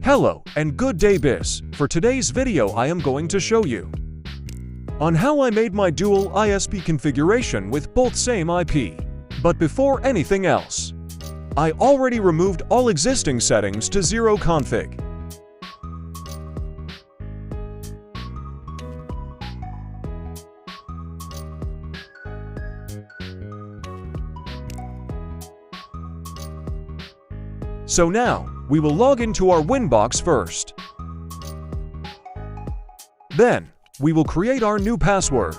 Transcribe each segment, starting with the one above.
Hello and good day bis. For today's video I am going to show you on how I made my dual ISP configuration with both same IP. But before anything else, I already removed all existing settings to zero config. So now, we will log into our Winbox first. Then, we will create our new password.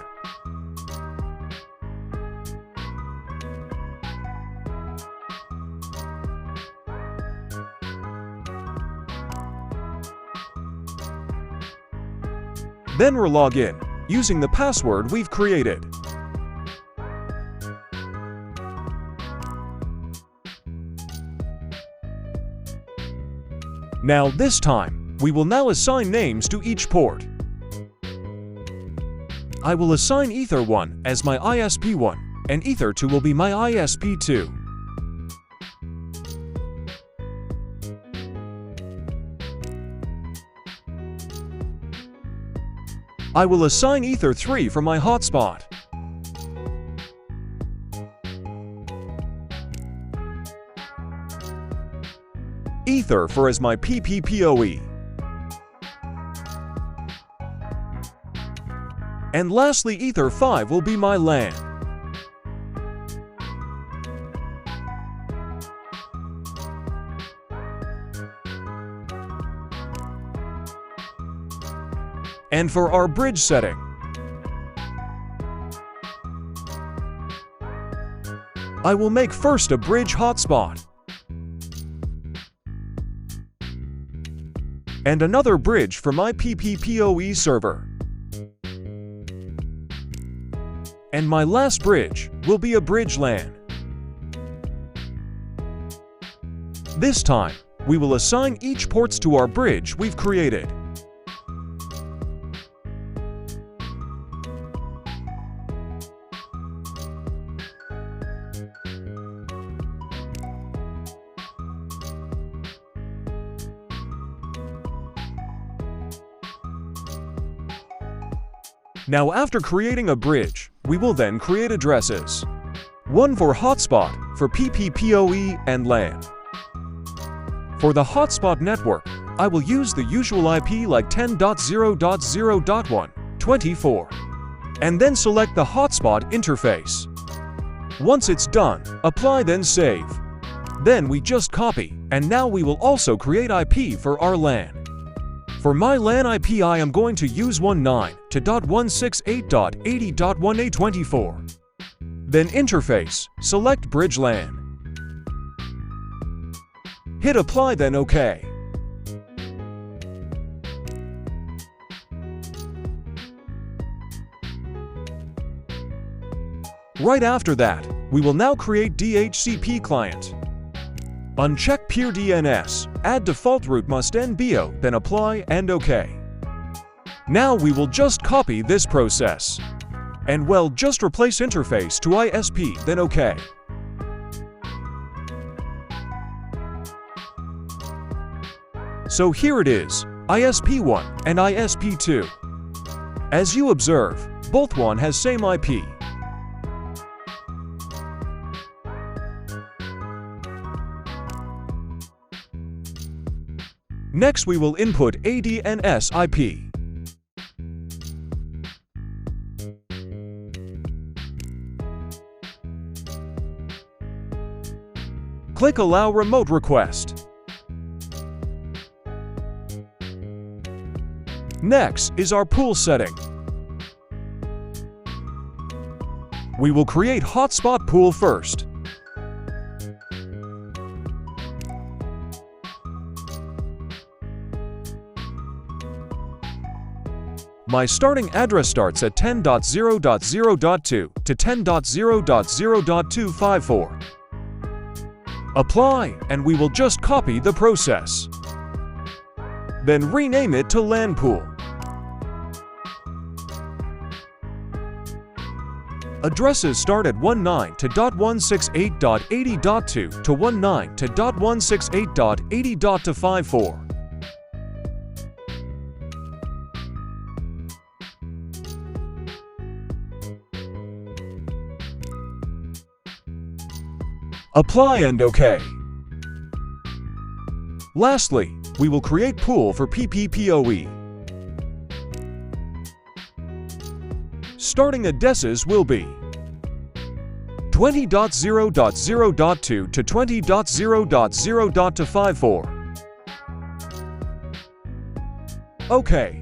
Then we'll log in, using the password we've created. Now this time, we will now assign names to each port. I will assign Ether1 as my ISP1, and Ether2 will be my ISP2. I will assign Ether3 for my hotspot. Ether for as my PPPoE. And lastly, Ether5 will be my LAN. And for our bridge setting, I will make first a bridge hotspot and another bridge for my PPPoE server. And my last bridge will be a bridge LAN. This time, we will assign each ports to our bridge we've created. Now after creating a bridge, we will then create addresses. One for hotspot, for PPPoE and LAN. For the hotspot network, I will use the usual IP like 10.0.0.1, 24, and then select the hotspot interface. Once it's done, apply then save. Then we just copy, and now we will also create IP for our LAN. For my LAN IP I am going to use 19.168.80.1a24. Then interface, select bridge LAN. Hit apply then OK. Right after that, we will now create DHCP client. Uncheck peer DNS, add default route must NBO, then apply and OK. Now we will just copy this process. And well, just replace interface to ISP, then OK. So here it is, ISP1 and ISP2. As you observe, both one has same IP. Next we will input ADNS IP. Click Allow Remote Request. Next is our pool setting. We will create hotspot pool first. My starting address starts at 10.0.0.2 to 10.0.0.254. Apply, and we will just copy the process. Then rename it to LAN pool. Addresses start at 19.168.80.2 to 19.168.80.54. Apply and OK. Lastly, we will create pool for PPPoE. Starting addresses will be 20.0.0.2 to 20.0.0.54. OK.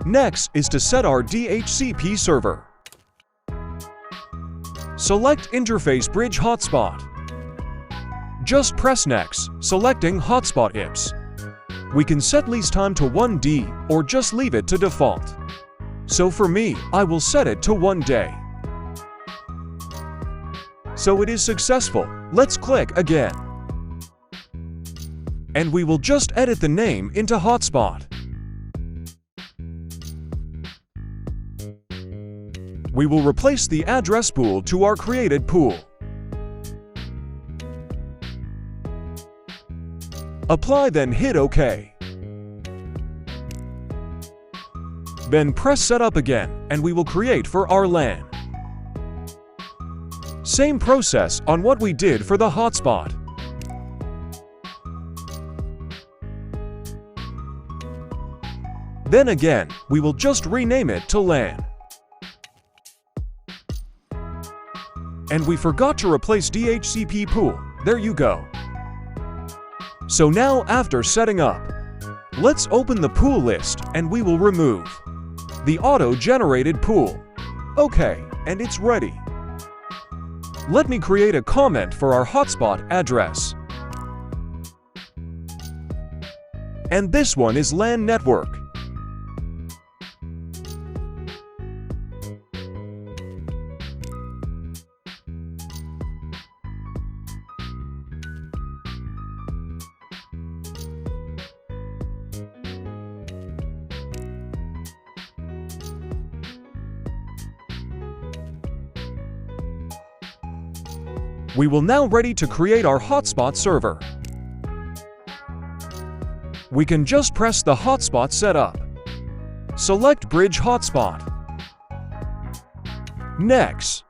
Next is to set our DHCP server. Select Interface Bridge Hotspot. Just press Next, selecting Hotspot IPS. We can set lease time to 1D or just leave it to default. So for me, I will set it to 1 day. So it is successful. Let's click again. And we will just edit the name into Hotspot. We will replace the address pool to our created pool. Apply, then hit OK. Then press Setup again, and we will create for our LAN. Same process on what we did for the hotspot. Then again, we will just rename it to LAN. And we forgot to replace DHCP pool. There you go. So now, after setting up, let's open the pool list and we will remove the auto-generated pool. OK, and it's ready. Let me create a comment for our hotspot address. And this one is LAN network. We will now ready to create our hotspot server. We can just press the hotspot setup. Select Bridge Hotspot. Next.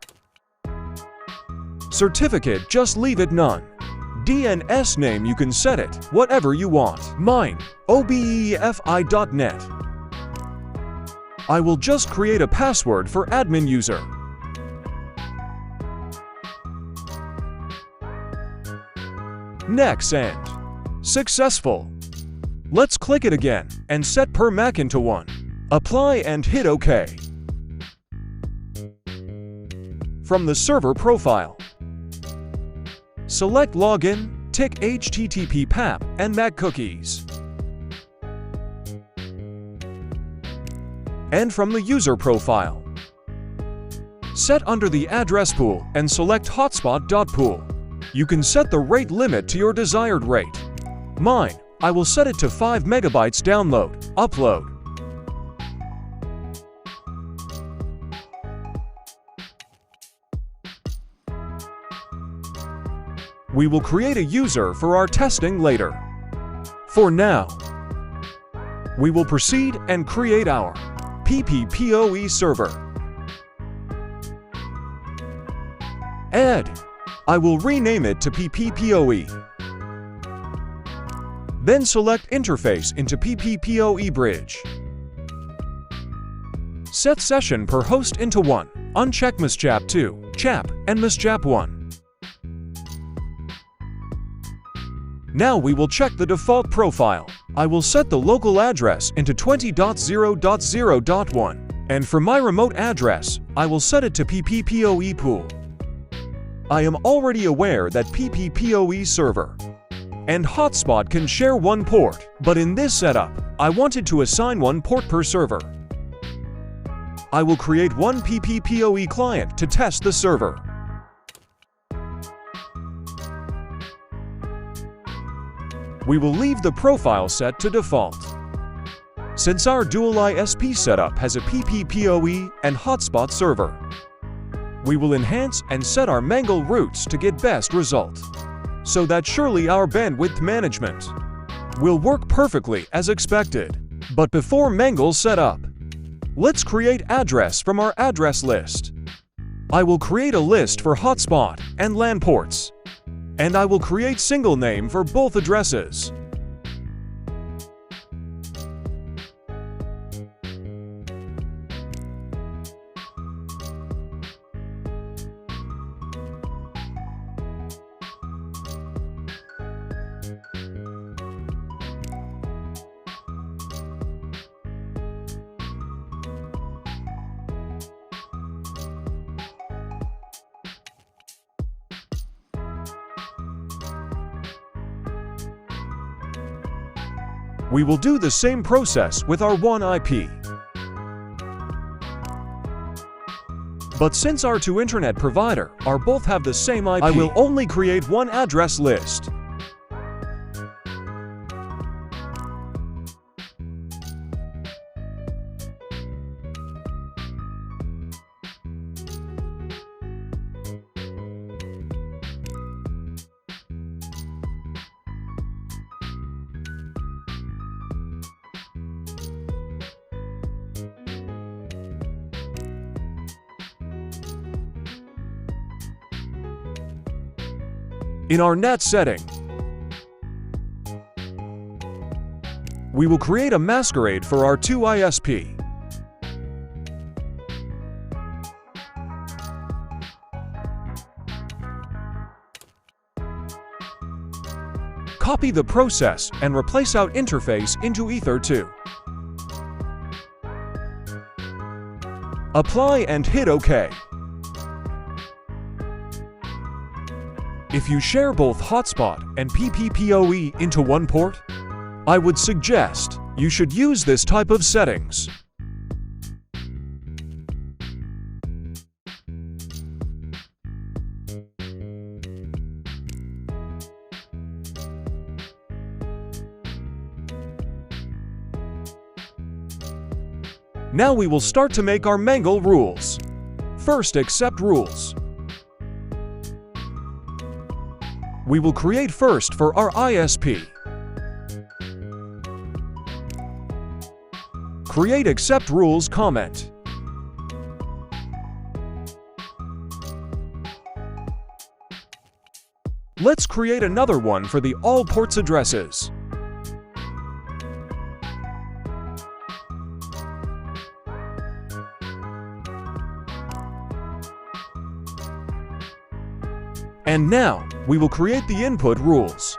Certificate, just leave it none. DNS name, you can set it whatever you want. Mine, obefi.net. I will just create a password for admin user. Next, and successful. Let's click it again and set per MAC into 1. Apply and hit OK. From the server profile, select Login, tick HTTP PAP and MAC cookies. And from the user profile, set under the address pool and select hotspot.pool. You can set the rate limit to your desired rate. Mine, I will set it to 5 megabytes download, upload. We will create a user for our testing later. For now, we will proceed and create our PPPoE server. Add. I will rename it to PPPoE. Then select Interface into PPPoE Bridge. Set session per host into 1. Uncheck MSCHAP 2, CHAP, and MSCHAP 1. Now we will check the default profile. I will set the local address into 20.0.0.1. And for my remote address, I will set it to PPPoE pool. I am already aware that PPPoE server and hotspot can share one port, but in this setup, I wanted to assign one port per server. I will create one PPPoE client to test the server. We will leave the profile set to default. Since our dual ISP setup has a PPPoE and hotspot server, we will enhance and set our Mangle routes to get best result, so that surely our bandwidth management will work perfectly as expected. But before Mangle setup, let's create address from our address list. I will create a list for hotspot and LAN ports, and I will create single name for both addresses. We will do the same process with our WAN IP. But since our two internet provider are both have the same IP, I will only create one address list. In our NAT setting, we will create a masquerade for our two ISP. Copy the process and replace out interface into Ether2. Apply and hit OK. If you share both hotspot and PPPoE into one port, I would suggest you should use this type of settings. Now we will start to make our Mangle rules. First, accept rules. We will create first for our ISP. Create accept rules comment. Let's create another one for the all ports addresses. And now, we will create the input rules.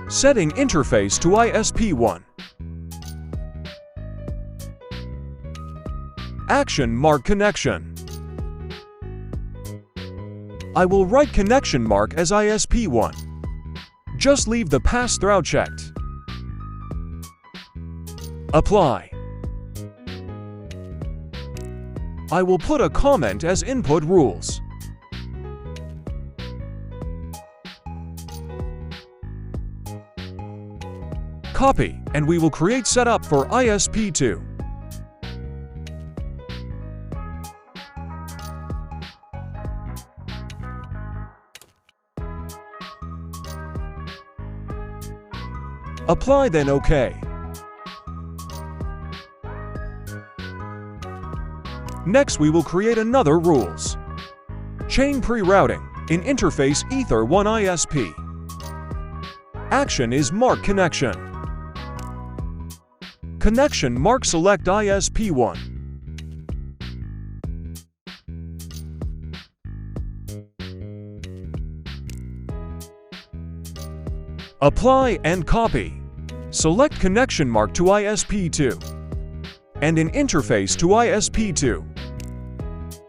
Setting interface to ISP1. Action mark connection. I will write connection mark as ISP1. Just leave the pass-through checked. Apply. I will put a comment as input rules. Copy, and we will create setup for ISP2. Apply then OK. Next we will create another rules. Chain pre-routing in interface Ether1 ISP. Action is mark connection. Connection mark select ISP1. Apply and copy. Select connection mark to ISP2 and an interface to ISP2.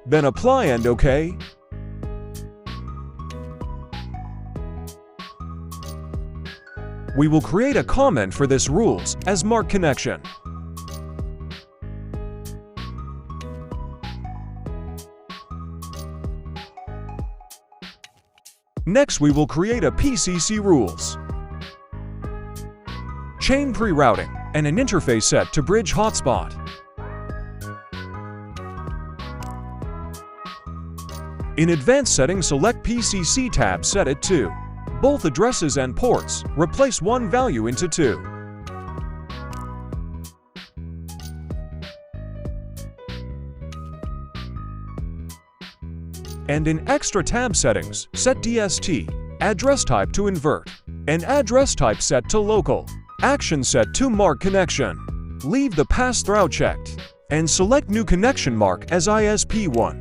Then apply and OK. We will create a comment for this rules as mark connection. Next, we will create a PCC rules. Chain pre-routing and an interface set to bridge hotspot. In advanced settings, select PCC tab, set it to both addresses and ports, replace one value into 2. And in Extra tab settings, set DST, address type to invert, and address type set to local. Action set to mark connection. Leave the pass-through checked, and select new connection mark as ISP1.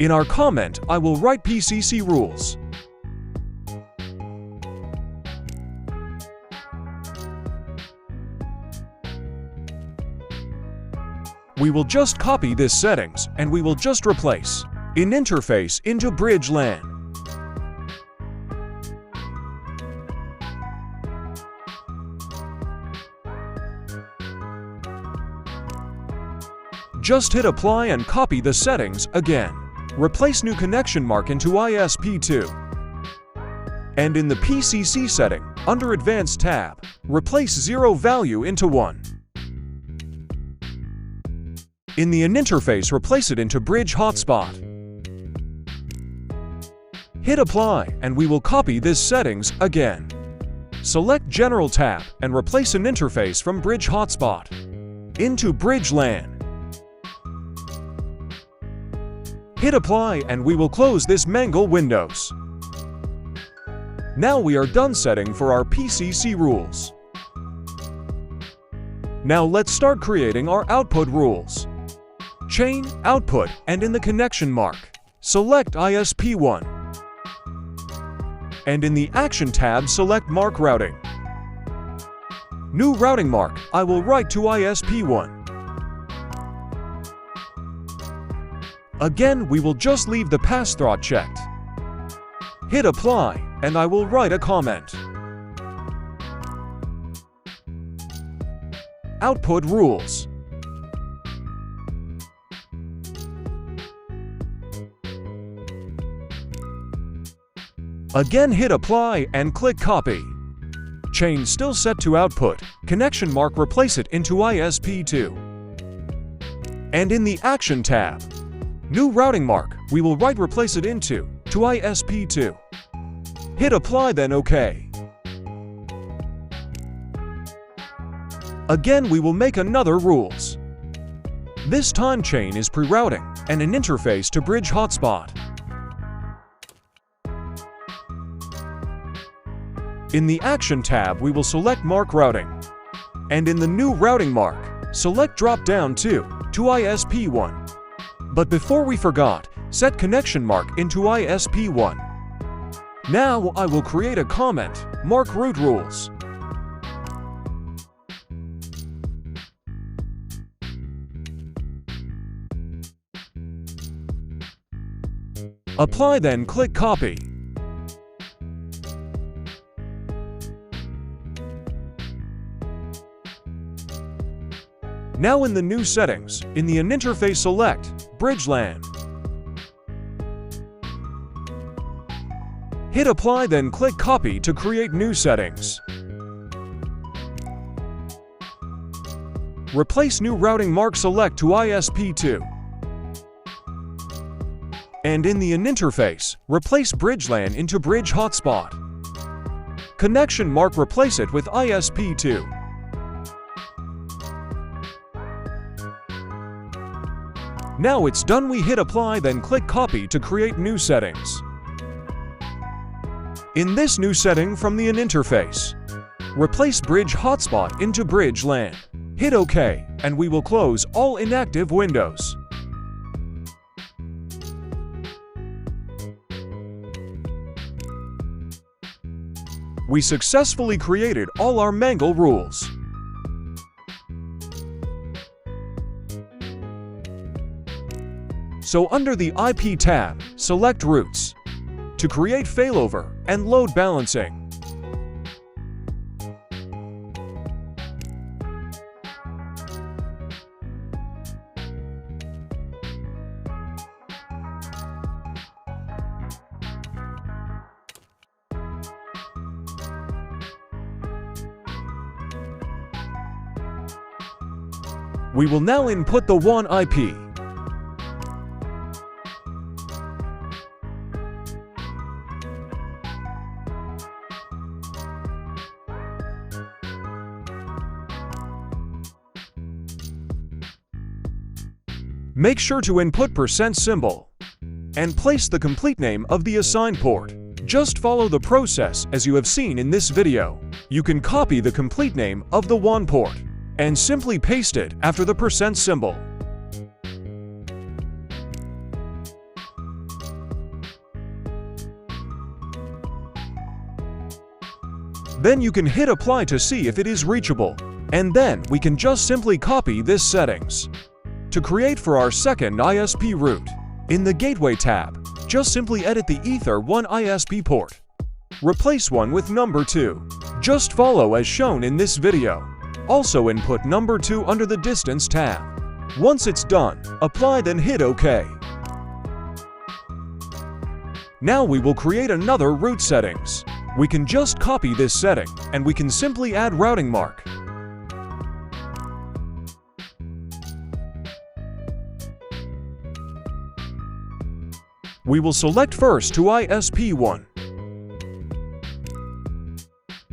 In our comment, I will write PCC rules. We will just copy this settings and we will just replace in interface into bridge LAN. Just hit apply and copy the settings again. Replace new connection mark into ISP2. And in the PCC setting, under Advanced tab, replace 0 value into 1. In the interface, replace it into bridge hotspot. Hit apply and we will copy this settings again. Select General tab and replace an interface from bridge hotspot into bridge LAN. Hit apply and we will close this mangle windows. Now we are done setting for our PCC rules. Now let's start creating our output rules. Chain, output, and in the connection mark, select ISP1. And in the Action tab, select Mark Routing. New routing mark, I will write to ISP1. Again, we will just leave the pass-through checked. Hit apply, and I will write a comment. Output rules. Again, hit apply and click copy. Chain still set to output. Connection mark, replace it into ISP2. And in the Action tab, new routing mark, we will replace it into ISP2. Hit apply, then OK. Again, we will make another rules. This time chain is pre-routing and an interface to bridge hotspot. In the Action tab, we will select Mark Routing. And in the new routing mark, select Drop Down to ISP1. But before we forgot, set connection mark into ISP1. Now I will create a comment, mark route rules. Apply, then click copy. Now in the new settings, in the interface, select Bridge LAN. Hit apply, then click copy to create new settings. Replace new routing mark, select to ISP2. And in the interface, replace bridge LAN into bridge hotspot. Connection mark, replace it with ISP2. Now it's done. We hit apply, then click copy to create new settings. In this new setting from the interface, replace bridge hotspot into bridge LAN. Hit OK, and we will close all inactive windows. We successfully created all our mangle rules. So under the IP tab, select Routes to create failover and load balancing. We will now input the WAN IP. Make sure to input % symbol and place the complete name of the assigned port. Just follow the process as you have seen in this video. You can copy the complete name of the WAN port and simply paste it after the % symbol. Then you can hit apply to see if it is reachable, and then we can just simply copy this settings. To create for our second ISP route, in the Gateway tab, just simply edit the Ether1 ISP port. Replace one with number 2. Just follow as shown in this video. Also input number 2 under the Distance tab. Once it's done, apply then hit OK. Now we will create another route settings. We can just copy this setting and we can simply add routing mark. We will select first to ISP1.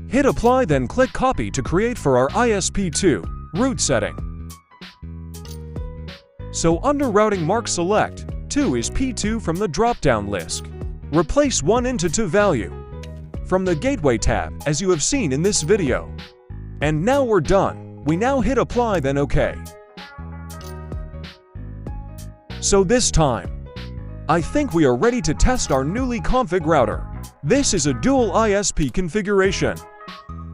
Hit apply then click copy to create for our ISP2 route setting. So under routing mark select 2 is P2 from the drop-down list. Replace 1 into 2 value from the Gateway tab as you have seen in this video. And now we're done. We now hit apply then OK. So this time, I think we are ready to test our newly config router. This is a dual ISP configuration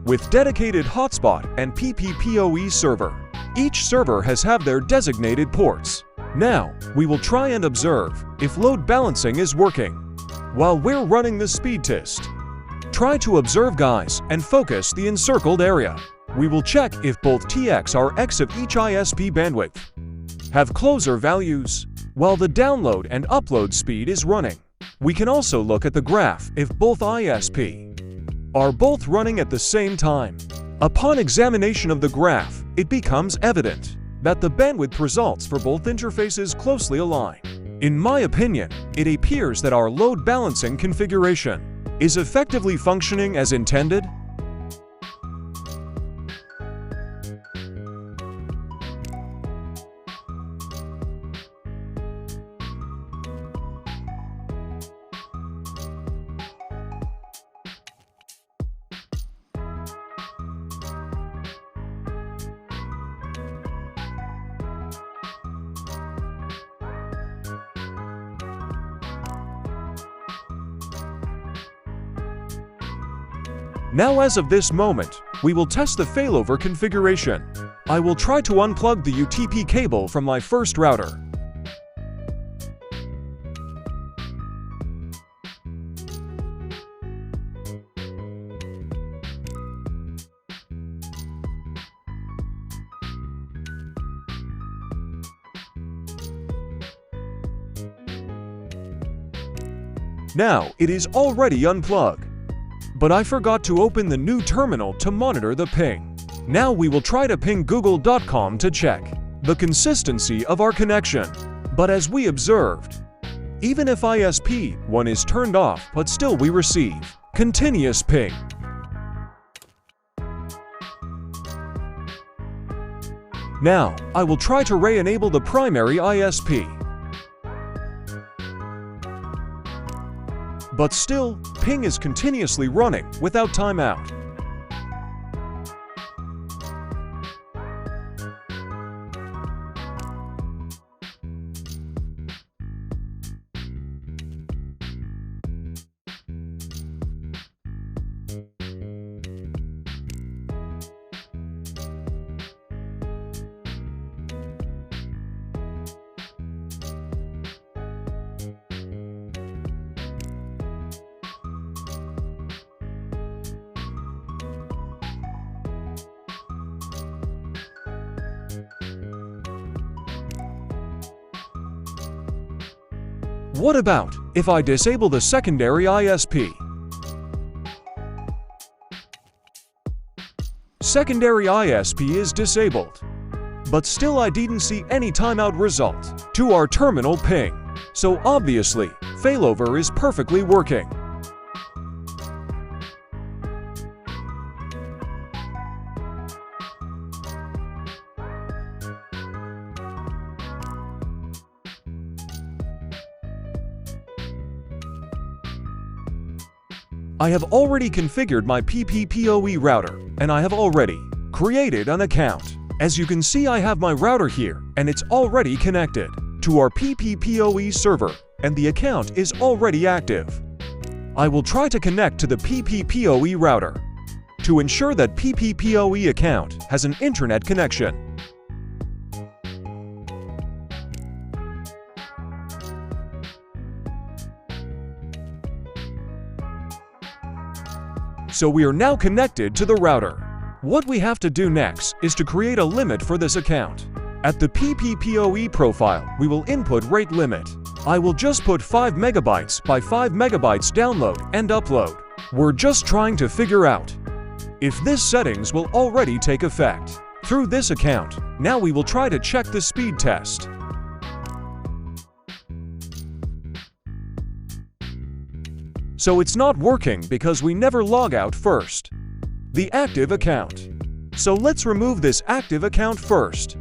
with dedicated hotspot and PPPoE server. Each server has their designated ports. Now, we will try and observe if load balancing is working. While we're running the speed test, try to observe guys and focus the encircled area. We will check if both TX or X of each ISP bandwidth have closer values while the download and upload speed is running. We can also look at the graph if both ISP are both running at the same time. Upon examination of the graph, it becomes evident that the bandwidth results for both interfaces closely align. In my opinion, it appears that our load balancing configuration is effectively functioning as intended. Now as of this moment, we will test the failover configuration. I will try to unplug the UTP cable from my first router. Now it is already unplugged. But I forgot to open the new terminal to monitor the ping. Now we will try to ping google.com to check the consistency of our connection. But as we observed, even if ISP1 is turned off, but still we receive continuous ping. Now, I will try to re-enable the primary ISP. But still, ping is continuously running without timeout. What about if I disable the secondary ISP? Secondary ISP is disabled, but still I didn't see any timeout result to our terminal ping. So obviously, failover is perfectly working. I have already configured my PPPoE router, and I have already created an account. As you can see, I have my router here, and it's already connected to our PPPoE server, and the account is already active. I will try to connect to the PPPoE router to ensure that PPPoE account has an internet connection. So we are now connected to the router. What we have to do next is to create a limit for this account. At the PPPoE profile, we will input rate limit. I will just put 5 megabytes by 5 megabytes download and upload. We're just trying to figure out if this settings will already take effect through this account. Now we will try to check the speed test. So it's not working because we never log out first. The active account. So let's remove this active account first.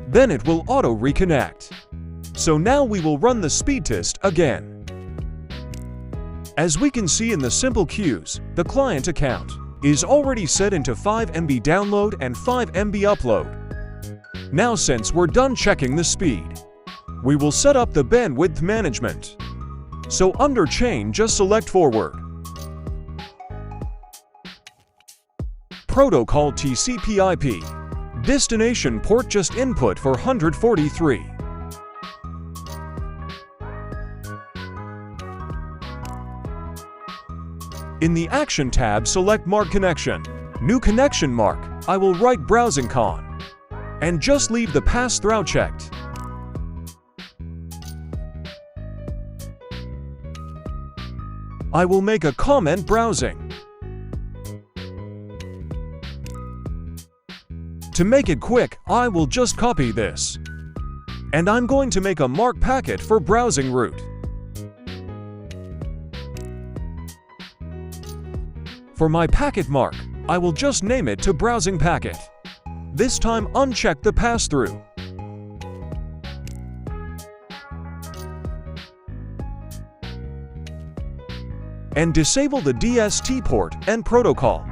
Then it will auto reconnect. So now we will run the speed test again. As we can see in the simple queues, the client account is already set into 5 MB download and 5 MB upload. Now since we're done checking the speed, we will set up the bandwidth management. So under chain, just select forward. Protocol TCP/IP. Destination port just input for 143. In the Action tab, select Mark Connection. New connection mark. I will write Browsing Con. And just leave the pass-through checked. I will make a comment browsing. To make it quick, I will just copy this. And I'm going to make a mark packet for browsing route. For my packet mark, I will just name it to browsing packet. This time uncheck the pass-through. And disable the DST port and protocol.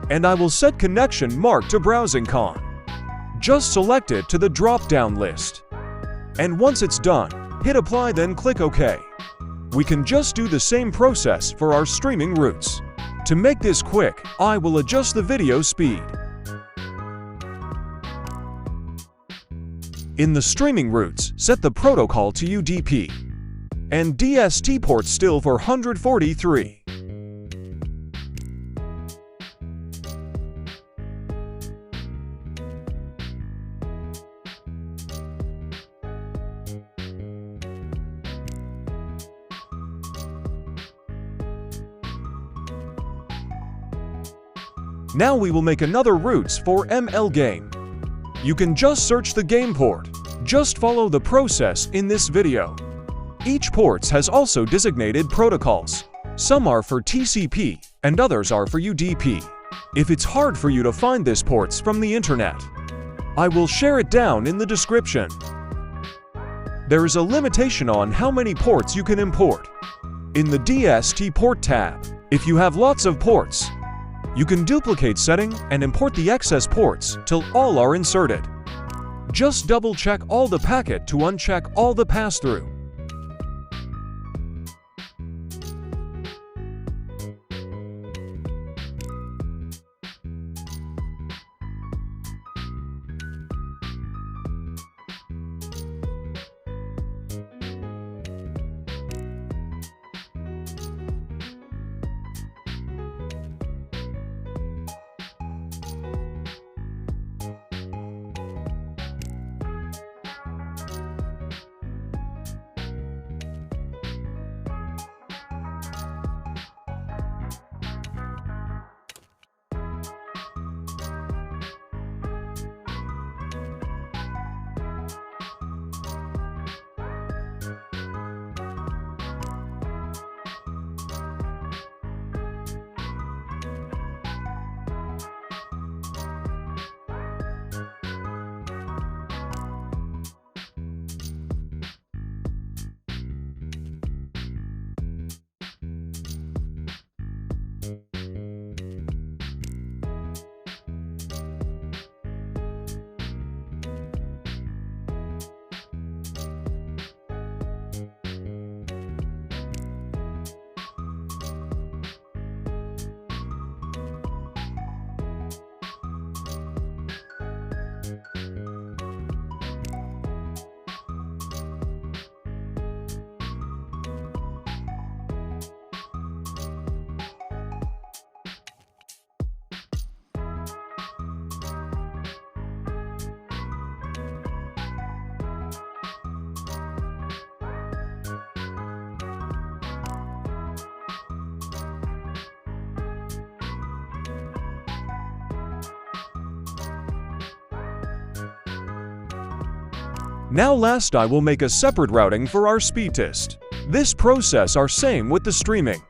And I will set connection mark to browsing con. Just select it to the drop-down list. And once it's done, hit apply, then click OK. We can just do the same process for our streaming routes. To make this quick, I will adjust the video speed. In the streaming routes, set the protocol to UDP. And DST port still for 143. Now we will make another routes for ML game. You can just search the game port. Just follow the process in this video. Each ports has also designated protocols. Some are for TCP and others are for UDP. If it's hard for you to find these ports from the internet, I will share it down in the description. There is a limitation on how many ports you can import. In the DST port tab, if you have lots of ports, you can duplicate setting and import the excess ports till all are inserted. Just double check all the packet to uncheck all the pass-through. Now last I will make a separate routing for our speed test. This process are same with the streaming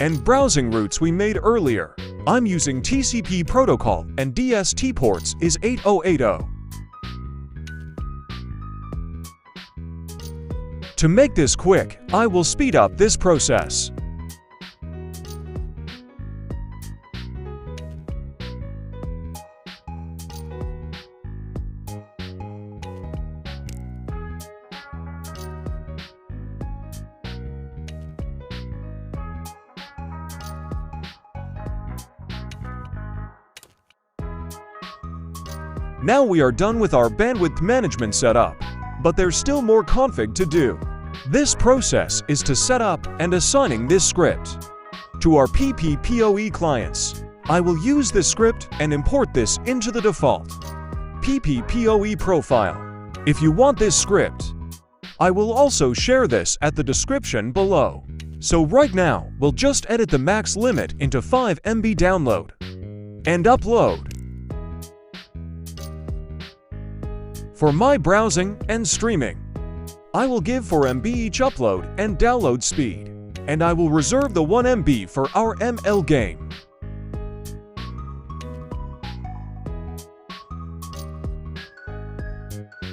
and browsing routes we made earlier. I'm using TCP protocol and DST ports is 8080. To make this quick, I will speed up this process. Now we are done with our bandwidth management setup, but there's still more config to do. This process is to set up and assigning this script to our PPPoE clients. I will use this script and import this into the default PPPoE profile. If you want this script, I will also share this at the description below. So right now, we'll just edit the max limit into 5 MB download and upload. For my browsing and streaming, I will give 4 MB each upload and download speed, and I will reserve the 1 MB for our ML game.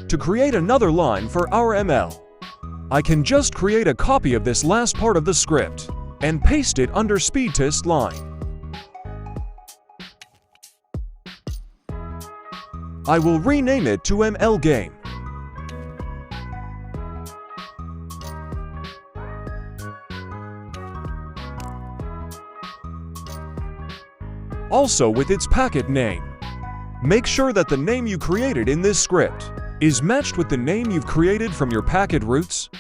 To create another line for our ML, I can just create a copy of this last part of the script and paste it under speed test line. I will rename it to ML game. Also with its packet name. Make sure that the name you created in this script is matched with the name you've created from your packet routes.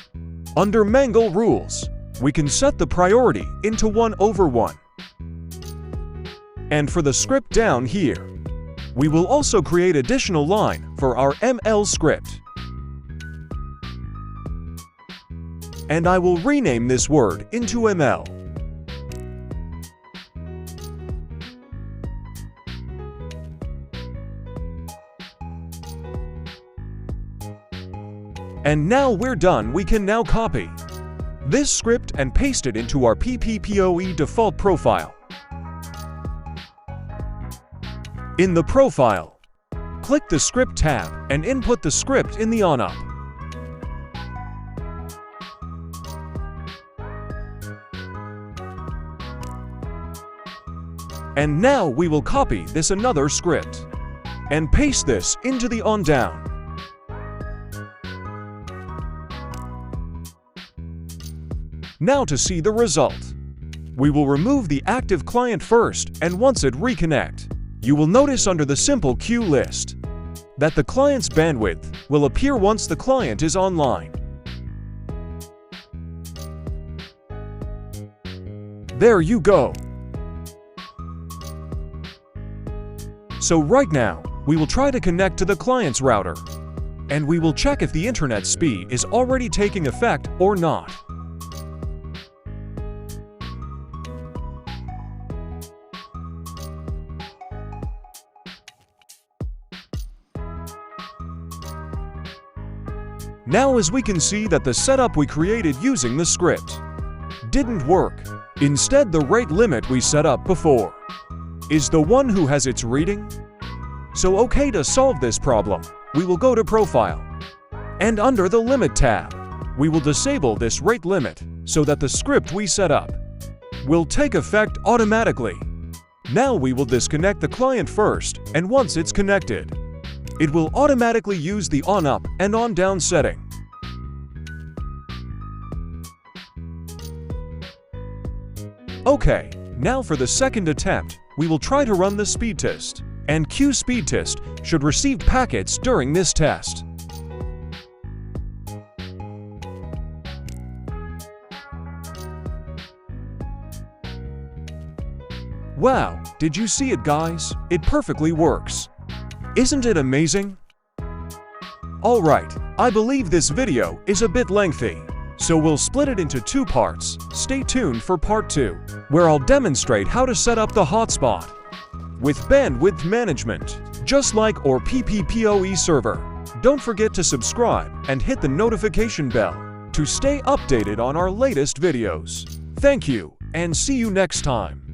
Under Mangle rules, we can set the priority into 1/1. And for the script down here, we will also create additional line for our ML script. And I will rename this word into ML. And now we're done. We can now copy this script and paste it into our PPPoE default profile. In the profile, click the script tab and input the script in the on-up. And now we will copy this another script and paste this into the on-down. Now to see the result, we will remove the active client first, and once it reconnect, you will notice under the simple queue list that the client's bandwidth will appear once the client is online. There you go. So right now, we will try to connect to the client's router, and we will check if the internet speed is already taking effect or not. Now as we can see that the setup we created using the script didn't work. Instead, the rate limit we set up before is the one who has its reading. So okay, to solve this problem, we will go to Profile, and under the Limit tab, we will disable this rate limit so that the script we set up will take effect automatically. Now we will disconnect the client first, and once it's connected, it will automatically use the on-up and on-down setting. Okay, now for the second attempt, we will try to run the speed test, and Q speed test should receive packets during this test. Wow, did you see it, guys? It perfectly works. Isn't it amazing? Alright, I believe this video is a bit lengthy, so we'll split it into 2 parts. Stay tuned for part 2, where I'll demonstrate how to set up the hotspot with bandwidth management, just like our PPPoE server. Don't forget to subscribe and hit the notification bell to stay updated on our latest videos. Thank you, and see you next time.